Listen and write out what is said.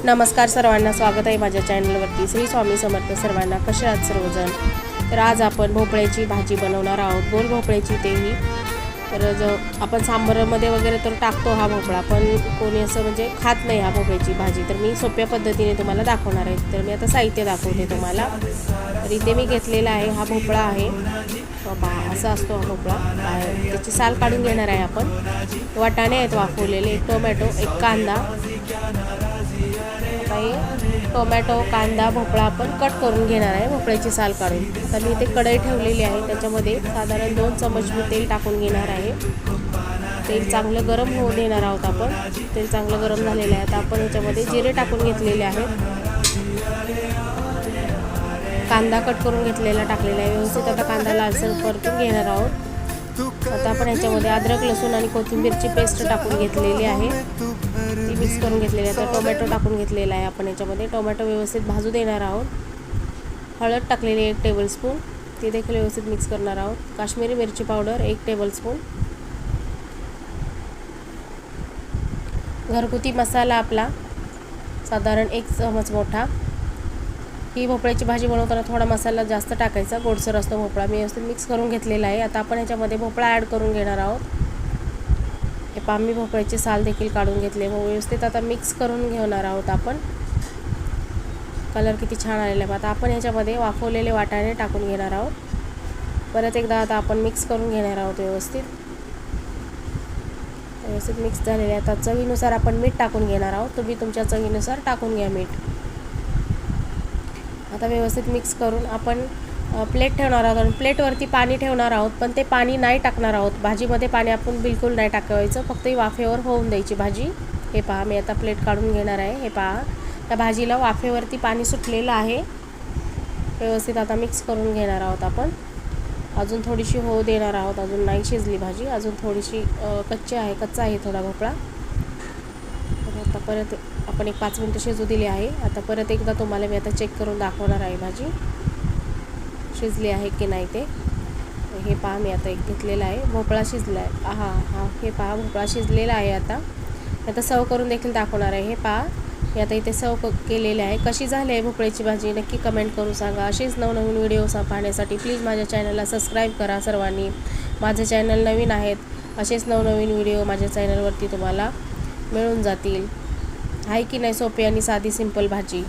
नमस्कार सर्वांना, स्वागत आहे माझ्या चॅनलवरती। श्री स्वामी समर्थ सर्वांना। कसे आहात सर्वजण? तर आज आपण भोपळ्याची भाजी बनवणार आहोत, गोल भोपळ्याची तेही। तर जो आपण सांबारामध्ये वगैरे तर टाकतो हा भोपळा, पण कोणी असं म्हणजे खात नाही हा भोपळ्याची भाजी। तर मी सोप्या पद्धतीने तुम्हाला दाखवणार आहे। तर मी आता साहित्य दाखवते तुम्हाला। तर इथे मी घेतलेला आहे हा भोपळा आहे, पहा असा असतो हा भोपळा। त्याची साल काढून घेणार आहे आपण। वाटाणे आहेत वाफवलेले, एक टोमॅटो, एक कांदा। टोमॅटो, कांदा, भोपळा आपण कट करून घेणार आहे भोपळ्याची साल काढून। आता मी इथे कढई ठेवलेली आहे, त्याच्यामध्ये साधारण 2 चमच मी तेल टाकून घेणार आहे। तेल चांगलं गरम होऊ देणार आहोत आपण। तेल चांगलं गरम झालेलं आहे। आता आपण याच्यामध्ये जिरे टाकून घेतलेले आहेत, कांदा कट करून घेतलेला टाकलेला आहे। व्यवस्थित आता कांदा लालसर परतून घेणार आहोत। आता आपण याच्यामध्ये अद्रक, लसूण आणि कोथिंबीरची पेस्ट टाकून घेतलेली आहे, ती मिक्स करून घेतलेली आहे। आता टोमॅटो टाकून घेतलेला आहे आपण याच्यामध्ये। टोमॅटो व्यवस्थित भाजू देणार आहोत। हळद टाकलेली 1 टेबलस्पून, ती देखील व्यवस्थित मिक्स करणार आहोत। काश्मीरी मिरची पावडर 1 टेबलस्पून, घरगुती मसाला आपला साधारण 1 चमच मोठा। ही भोपळ्याची भाजी बनवताना थोडा मसाला जास्त टाकायचा, गोडसर असतो भोपळा। मी व्यवस्थित मिक्स करून घेतलेला आहे। आता आपण याच्यामध्ये भोपळा ॲड करून घेणार आहोत। हे पहा, मी भोपळ्याची साल देखील काढून घेतले, व्यवस्थित आता मिक्स करून घेणार आहोत आपण। कलर किती छान आलेला आहे। आता आपण याच्यामध्ये वाफवलेले वाटाणे टाकून घेणार आहोत। परत एकदा आता आपण मिक्स करून घेणार आहोत व्यवस्थित मिक्स झालेले आहे। आता चवीनुसार आपण मीठ टाकून घेणार आहोत। तुम्ही तुमच्या चवीनुसार टाकून घ्या मीठ। आता व्यवस्थित मिक्स करून आपण प्लेट ठेवणार आहोत आणि प्लेटवरती पाणी ठेवणार आहोत, पण ते पाणी नाही टाकणार आहोत भाजीमध्ये। पाणी आपण बिलकुल नाही टाकायचं, फक्त ही वाफेवर होऊन द्यायची भाजी। हे पहा, मी आता प्लेट काढून घेणार आहे। हे पहा, त्या भाजीला वाफेवरती पाणी सुटलेलं आहे। व्यवस्थित आता मिक्स करून घेणार आहोत आपण। अजून थोडीशी होऊ देणार आहोत, अजून नाही शिजली भाजी, अजून थोडीशी कच्चा आहे थोडा भोपळा। आता परत आपण 5 मिनिटं शिजू दिली आहे। आता परत एकदा तुम्हाला मी आता चेक करून दाखवणार आहे भाजी शिजली आहे की नाही ते। हे पहा, मी आता एक घेतलेला आहे, भोपळा शिजला आहे। हे पहा, भोपळा शिजलेला आहे। आता सर्व करून देखील दाखवणार आहे। हे पहा, मी आता इथे सर्व केलेले आहे। कशी झाली आहे भोपळ्याची भाजी नक्की कमेंट करून सांगा। असेच नवनवीन व्हिडिओ पाहण्यासाठी प्लीज माझ्या चॅनलला सबस्क्राईब करा सर्वांनी। माझे चॅनल नवीन आहेत, असेच नवनवीन व्हिडिओ माझ्या चॅनलवरती तुम्हाला मिळून जातील। आहे की नाही सोपी आणि साधी सिंपल भाजी।